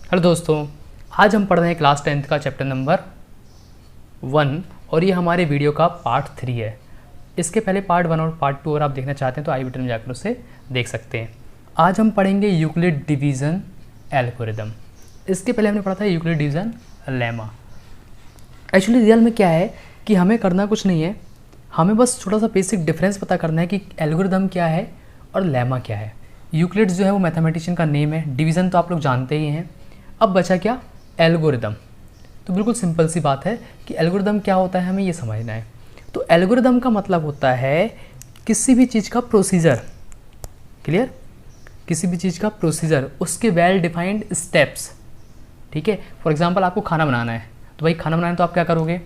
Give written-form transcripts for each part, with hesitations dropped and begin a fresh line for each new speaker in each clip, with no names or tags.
Hello दोस्तों, आज हम पढ़ रहे हैं क्लास 10th का चैप्टर नंबर 1 और ये हमारे वीडियो का पार्ट 3 है। इसके पहले पार्ट 1 और पार्ट 2 अगर आप देखना चाहते हैं तो आई बटन में जाकर उसे देख सकते हैं। आज हम पढ़ेंगे यूक्लिड डिवीज़न एल्गोरिदम। इसके पहले हमने पढ़ा था Euclid division lemma. Actually real में क्या है कि हमें करना कुछ नहीं है, हमें बस छोटा सा बेसिक डिफरेंस पता करना है कि एल्गोरिदम क्या है और लेमा क्या है। यूक्लिड जो है वो मैथमेटिशियन का नेम है, डिवीज़न तो आप लोग जानते ही हैं। अब बचा क्या? एल्गोरिदम। तो बिल्कुल सिंपल सी बात है कि एल्गोरिदम क्या होता है, हमें ये समझना है। तो एल्गोरिदम का मतलब होता है किसी भी चीज़ का प्रोसीजर। क्लियर? किसी भी चीज़ का प्रोसीजर, उसके वेल डिफाइंड स्टेप्स। ठीक है, फॉर एग्जांपल आपको खाना बनाना है, तो भाई खाना बनाना है तो आप क्या करोगे?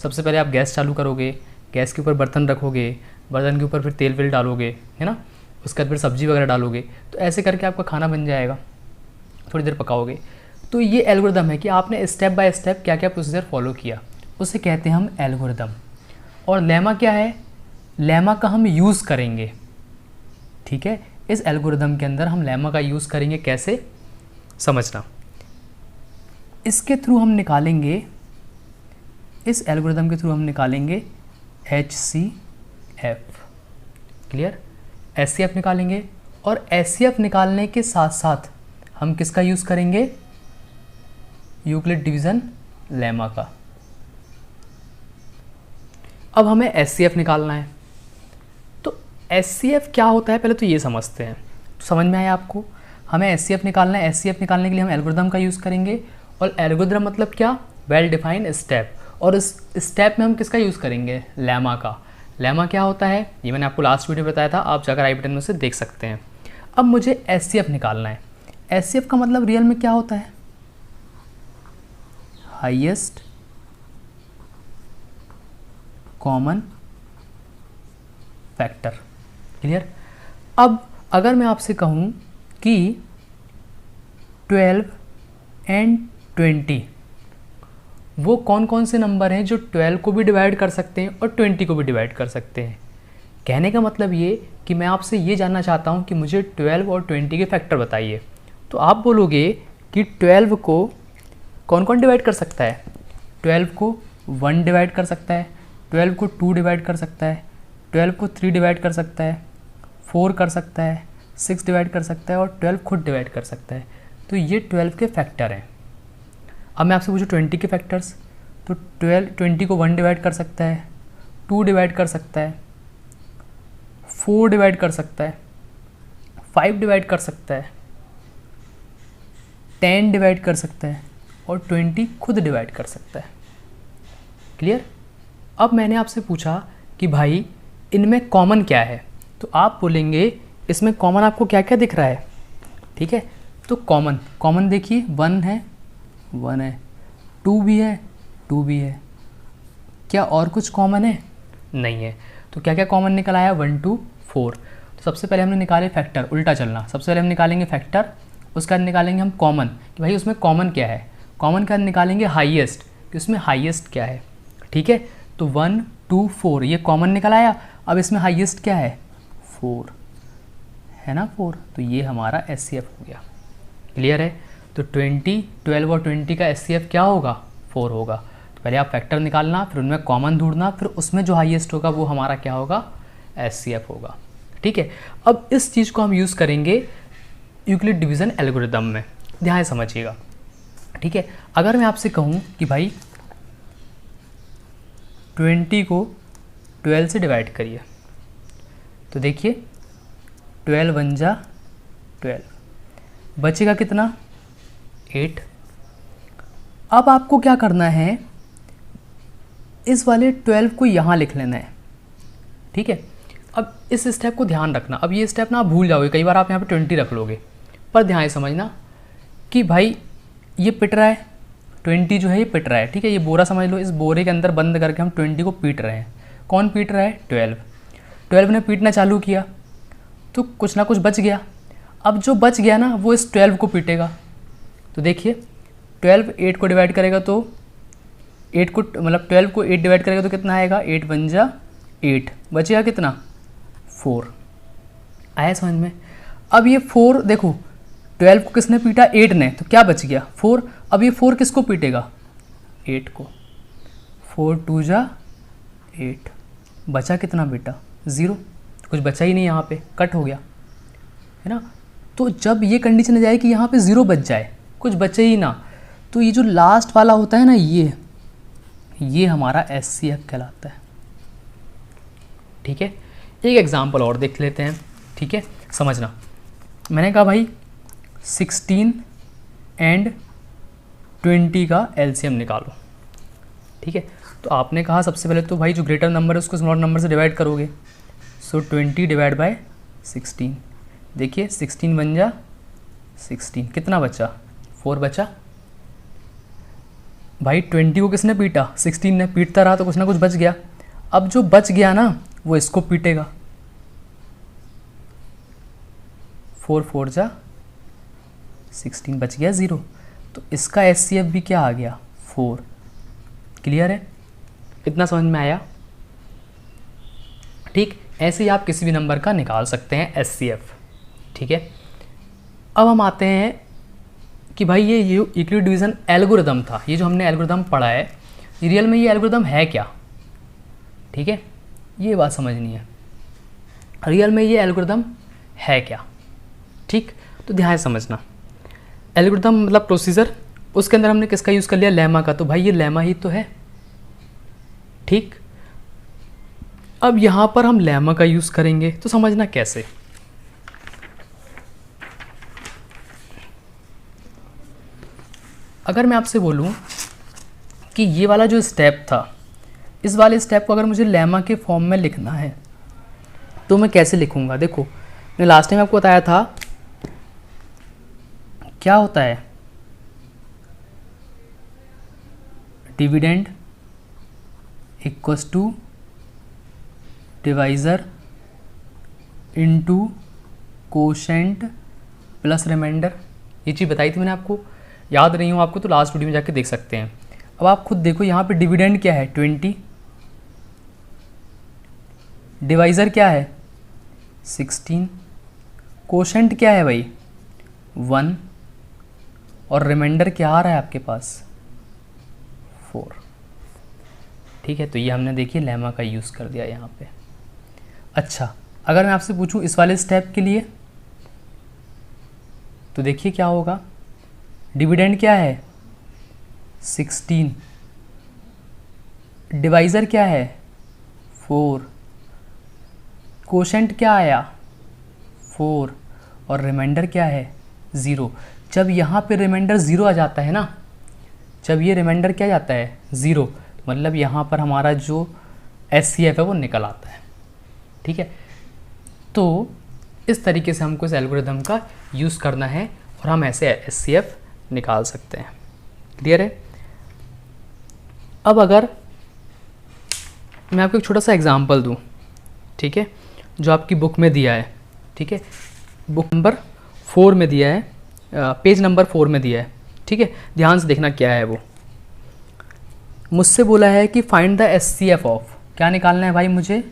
सबसे पहले आप गैस चालू करोगे, गैस के ऊपर बर्तन रखोगे, बर्तन के ऊपर फिर तेल वेल डालोगे, है ना, उसके बाद फिर सब्जी वगैरह डालोगे, तो ऐसे करके आपका खाना बन जाएगा। थोड़ी देर पकाओगे। तो ये एल्गोरिदम है कि आपने स्टेप बाय स्टेप क्या क्या प्रोसीजर फॉलो किया, उसे कहते हैं हम एल्गोरिदम। और लेमा क्या है? लेमा का हम यूज़ करेंगे। ठीक है, इस एल्गोरिदम के अंदर हम लेमा का यूज़ करेंगे। कैसे? समझना। इसके थ्रू हम निकालेंगे, इस एल्गोरिदम के थ्रू हम निकालेंगे HCF। क्लियर? HCF निकालेंगे और HCF निकालने के साथ साथ हम किसका यूज़ करेंगे? यूक्लिड डिवीज़न लेमा का। अब हमें HCF निकालना है। तो HCF क्या होता है पहले तो ये समझते हैं। तो समझ में आया आपको? हमें HCF निकालना है। HCF निकालने के लिए हम एल्गोरिदम का यूज़ करेंगे। और एल्गोरिदम मतलब क्या? Well defined step. और इस स्टेप में हम किसका यूज़ करेंगे? लेमा का। लेमा क्या होता है ये मैंने आपको लास्ट वीडियो में बताया था, आप जाकर आई बटन में उसे देख सकते हैं। अब मुझे HCF निकालना है। HCF का मतलब रियल में क्या होता है? Highest common factor. क्लियर? अब अगर मैं आपसे कहूँ कि 12 एंड 20 वो कौन कौन से नंबर हैं जो 12 को भी डिवाइड कर सकते हैं और 20 को भी डिवाइड कर सकते हैं। कहने का मतलब ये कि मैं आपसे ये जानना चाहता हूँ कि मुझे 12 और 20 के फैक्टर बताइए। तो आप बोलोगे कि 12 को कौन कौन डिवाइड कर सकता है? 12 को 1 डिवाइड कर सकता है, 12 को 2 डिवाइड कर सकता है, 12 को 3 डिवाइड कर सकता है, 4 कर सकता है, 6 डिवाइड कर सकता है और 12 खुद डिवाइड कर सकता है। तो ये 12 के फैक्टर हैं। अब मैं आपसे पूछूँ 20 के फैक्टर्स, तो 20 को 1 डिवाइड कर सकता है, 2 डिवाइड कर सकता है, 4 डिवाइड कर सकता है, 5 डिवाइड कर सकता है, 10 डिवाइड कर सकता है और 20 खुद डिवाइड कर सकता है। क्लियर? अब मैंने आपसे पूछा कि भाई इनमें कॉमन क्या है, तो आप बोलेंगे इसमें कॉमन आपको क्या क्या दिख रहा है। ठीक है, तो कॉमन देखिए 1 है, 1 है, 2 भी है, 2 भी है। क्या और कुछ कॉमन है? नहीं है। तो क्या क्या कॉमन निकल आया? 1 2 4। तो सबसे पहले हमने निकाले फैक्टर, उल्टा चलना। सबसे पहले हम निकालेंगे फैक्टर, उसके बाद निकालेंगे हम कॉमन कि भाई उसमें कॉमन क्या है। कॉमन का निकालेंगे हाईएस्ट कि उसमें हाईएस्ट क्या है। ठीक है, तो 1 2 4 ये कॉमन निकल आया। अब इसमें हाईएस्ट क्या है? 4 है ना, 4। तो ये हमारा HCF हो गया। क्लियर है? तो 12 और 20 का HCF क्या होगा? 4 होगा। तो पहले आप फैक्टर निकालना, फिर उनमें कॉमन ढूंढना, फिर उसमें जो हाईएस्ट होगा वो हमारा क्या होगा? HCF होगा। ठीक है, अब इस चीज़ को हम यूज़ करेंगे यूक्लिड डिवीज़न एल्गोरिदम में। ध्यान से समझिएगा। ठीक है, अगर मैं आपसे कहूँ कि भाई 20 को 12 से डिवाइड करिए, तो देखिए 12 1 जा 12, बचेगा कितना? 8। अब आपको क्या करना है? इस वाले 12 को यहाँ लिख लेना है। ठीक है, अब इस स्टेप को ध्यान रखना। अब ये स्टेप ना आप भूल जाओगे, कई बार आप यहाँ पे 20 रख लोगे, पर ध्यान से समझना कि भाई ये पिट रहा है, 20 जो है ये पिट रहा है। ठीक है, ये बोरा समझ लो, इस बोरे के अंदर बंद करके हम 20 को पीट रहे हैं। कौन पीट रहा है? 12 ने पीटना चालू किया तो कुछ ना कुछ बच गया। अब जो बच गया ना वो इस 12 को पीटेगा। तो देखिए 12 8 को डिवाइड करेगा तो 8 को मतलब 12 को 8 डिवाइड करेगा तो कितना आएगा? 8 1 जा 8, बचेगा कितना? 4। आया समझ में? अब ये 4 देखो 12 को किसने पीटा? 8 ने, तो क्या बच गया? 4। अब ये 4 किसको पीटेगा? 8 को। 4 2 जा 8, बचा कितना बेटा? 0। कुछ बचा ही नहीं, यहाँ पे कट हो गया, है ना। तो जब ये कंडीशन आ जाए कि यहाँ पे 0 बच जाए, कुछ बचे ही ना, तो ये जो लास्ट वाला होता है ना, ये हमारा SCF कहलाता है। ठीक है, एक एग्जांपल और देख लेते हैं। ठीक है, समझना। मैंने कहा भाई 16 एंड 20 का LCM निकालो। ठीक है, तो आपने कहा सबसे पहले तो भाई जो ग्रेटर नंबर है उसको स्मॉल नंबर से डिवाइड करोगे। सो 20 डिवाइड बाय 16, देखिए 16 बन जा 16, कितना बचा? 4 बचा। भाई 20 को किसने पीटा? 16 ने। पीटता रहा तो कुछ ना कुछ बच गया। अब जो बच गया ना वो इसको पीटेगा। 4 4 जा 16, बच गया 0। तो इसका SCF भी क्या आ गया? 4। क्लियर है? इतना समझ में आया? ठीक, ऐसे ही आप किसी भी नंबर का निकाल सकते हैं SCF। ठीक है, अब हम आते हैं कि भाई ये यूक्लिड डिवीज़न एल्गोरिदम था, ये जो हमने एल्गोरिदम पढ़ा है, रियल में ये एल्गोरिदम है क्या? ठीक है, ये बात समझनी है, रियल में ये एल्गोरिदम है क्या? ठीक, तो ध्यान से समझना। एल्गोरिदम मतलब प्रोसीजर, उसके अंदर हमने किसका यूज़ कर लिया? लेमा का। तो भाई ये लेमा ही तो है। ठीक, अब यहाँ पर हम लेमा का यूज़ करेंगे, तो समझना कैसे। अगर मैं आपसे बोलूँ कि ये वाला जो स्टेप था, इस वाले स्टेप को अगर मुझे लेमा के फॉर्म में लिखना है तो मैं कैसे लिखूँगा? देखो, मैंने लास्ट टाइम आपको बताया था क्या होता है, dividend equals to divisor into quotient plus remainder. ये चीज़ बताई थी मैंने आपको, याद नहीं हो आपको तो लास्ट वीडियो में जाके देख सकते हैं। अब आप खुद देखो यहाँ पे डिविडेंड क्या है? 20, डिवाइज़र क्या है? 16, कोशेंट क्या है भाई? 1, और रिमाइंडर क्या आ रहा है आपके पास? 4। ठीक है, तो ये हमने देखिए लेमा का यूज़ कर दिया यहाँ पे। अच्छा, अगर मैं आपसे पूछूं इस वाले स्टेप के लिए, तो देखिए क्या होगा। डिविडेंड क्या है? 16, डिवाइज़र क्या है? 4, कोशेंट क्या आया? 4, और रिमाइंडर क्या है? 0। जब यहाँ पे रिमाइंडर 0 आ जाता है ना, जब ये रिमाइंडर क्या जाता है? 0, मतलब यहाँ पर हमारा जो SCF है वो निकल आता है। ठीक है, तो इस तरीके से हमको इस एल्गोरिदम का यूज़ करना है और हम ऐसे SCF निकाल सकते हैं। क्लियर है? अब अगर मैं आपको एक छोटा सा एग्जांपल दूं, ठीक है, जो आपकी बुक में दिया है। ठीक है, बुक नंबर 4 में दिया है, पेज नंबर 4 में दिया है। ठीक है, ध्यान से देखना क्या है वो। मुझसे बोला है कि फाइंड द SCF ऑफ, क्या निकालना है भाई मुझे?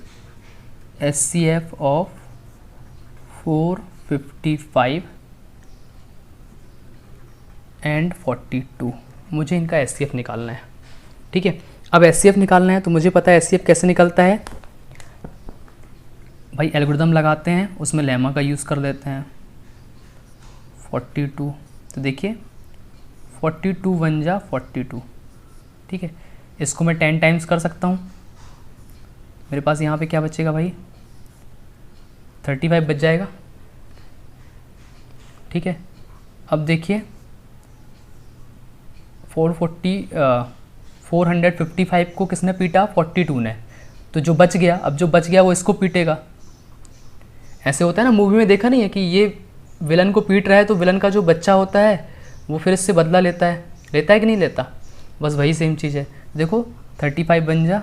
SCF ऑफ 455 एंड 42, मुझे इनका SCF निकालना है। ठीक है, अब SCF निकालना है तो मुझे पता है SCF कैसे निकलता है भाई। एल्गोरिदम लगाते हैं, उसमें लेमा का यूज़ कर लेते हैं। 42, तो देखिए 42 1 जा 42। ठीक है, इसको मैं 10 टाइम्स कर सकता हूँ। मेरे पास यहाँ पे क्या बचेगा भाई? 35 बच जाएगा। ठीक है, अब देखिए 455 को किसने पीटा? 42 ने। तो जो बच गया, अब जो बच गया वो इसको पीटेगा। ऐसे होता है ना, मूवी में देखा नहीं है कि ये विलन को पीट रहा है तो विलन का जो बच्चा होता है वो फिर इससे बदला लेता है कि नहीं लेता? बस वही सेम चीज़ है। देखो 35 बन जा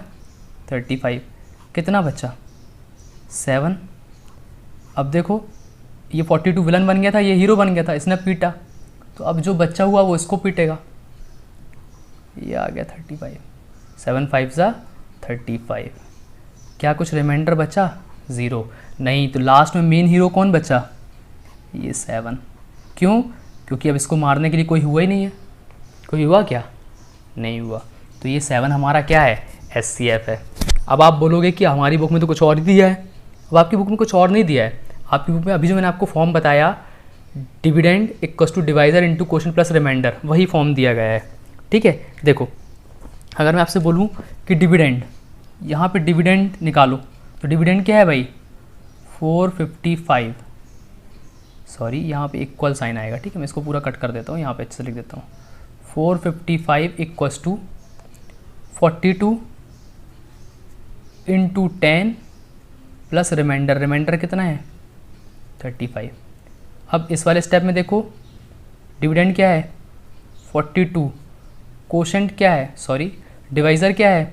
35, कितना बचा? 7। अब देखो ये 42 विलन बन गया था, ये हीरो बन गया था, इसने पीटा, तो अब जो बच्चा हुआ वो इसको पीटेगा। ये आ गया 35, 7 5 जा 35। क्या कुछ रिमाइंडर बचा? 0 नहीं। तो लास्ट में मेन हीरो कौन बचा? ये 7। क्यों? क्योंकि अब इसको मारने के लिए कोई हुआ ही नहीं है। कोई हुआ क्या? नहीं हुआ। तो ये 7 हमारा क्या है? SCF है। अब आप बोलोगे कि हमारी बुक में तो कुछ और ही दिया है। अब आपकी बुक में कुछ और नहीं दिया है। आपकी बुक में अभी जो मैंने आपको फॉर्म बताया, dividend equal to divisor into quotient plus remainder, वही फॉर्म दिया गया है। ठीक है, देखो अगर मैं आपसे बोलूँ कि डिविडेंड, यहाँ पे डिविडेंड निकालो, तो डिविडेंड क्या है भाई? 455, सॉरी यहाँ पे इक्वल साइन आएगा। ठीक है, मैं इसको पूरा कट कर देता हूँ, यहाँ पे अच्छे से लिख देता हूँ। 455 equals to 42 into 10 plus remainder, remainder कितना है? 35। अब इस वाले स्टेप में देखो, डिविडेंड क्या है? 42, क्वोशंट क्या है, सॉरी डिवाइज़र क्या है?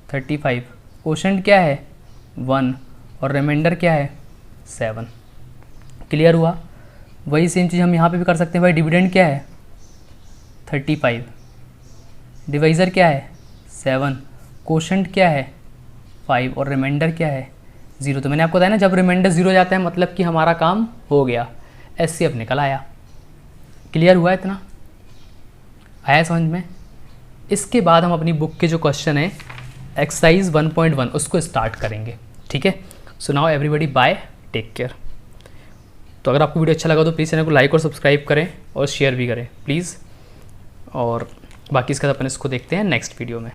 35, क्वोशंट क्या है? 1 और रिमाइंडर क्या है? 7। क्लियर हुआ? वही सेम चीज़ हम यहाँ पे भी कर सकते हैं भाई। डिविडेंड क्या है? 35, डिवाइज़र क्या है? 7, क्वोशंट क्या है? 5 और रिमाइंडर क्या है? 0। तो मैंने आपको बताया ना, जब रिमाइंडर 0 जाता है मतलब कि हमारा काम हो गया, SCF निकल आया। क्लियर हुआ इतना? आया समझ में? इसके बाद हम अपनी बुक के जो क्वेश्चन है एक्सरसाइज 1.1 उसको स्टार्ट करेंगे। ठीक है, so now everybody bye, take care. तो अगर आपको वीडियो अच्छा लगा तो प्लीज़ चैनल को लाइक और सब्सक्राइब करें और शेयर भी करें प्लीज़। और बाकी इसके बाद अपन इसको देखते हैं नेक्स्ट वीडियो में।